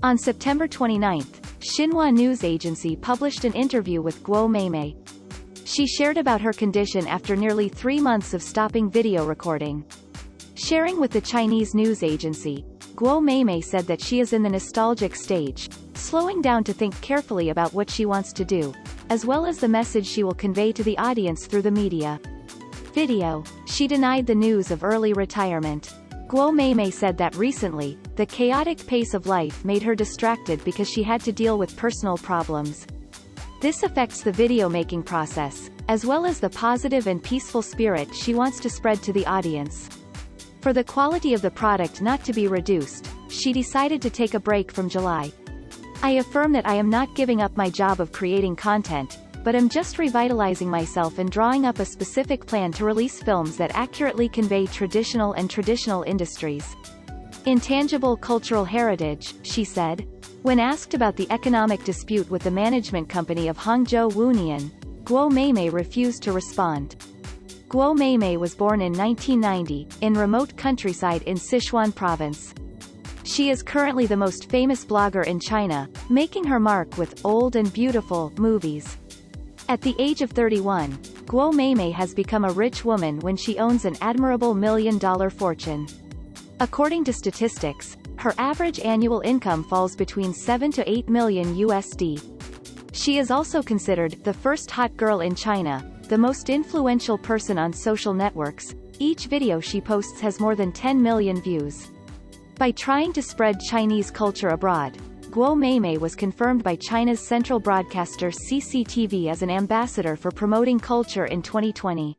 On September 29, Xinhua news agency published an interview with Guo Meimei. She shared about her condition after nearly 3 months of stopping video recording. Sharing with the Chinese news agency, Guo Meimei said that she is in the nostalgic stage, slowing down to think carefully about what she wants to do, as well as the message she will convey to the audience through the media. Video. She denied the news of early retirement. Guo Meimei said that recently, the chaotic pace of life made her distracted because she had to deal with personal problems. This affects the video-making process, as well as the positive and peaceful spirit she wants to spread to the audience. For the quality of the product not to be reduced, she decided to take a break from July. I affirm that I am not giving up my job of creating content, but am just revitalizing myself and drawing up a specific plan to release films that accurately convey traditional industries. Intangible cultural heritage, she said. When asked about the economic dispute with the management company of Hangzhou Wunian, Guo Meimei refused to respond. Guo Meimei was born in 1990, in remote countryside in Sichuan province. She is currently the most famous blogger in China, making her mark with Old and Beautiful movies. At the age of 31, Guo Meimei has become a rich woman when she owns an admirable $1 million fortune. According to statistics, her average annual income falls between $7 to $8 million USD. She is also considered the first hot girl in China, the most influential person on social networks. Each video she posts has more than 10 million views. By trying to spread Chinese culture abroad, Guo Meimei was confirmed by China's central broadcaster CCTV as an ambassador for promoting culture in 2020.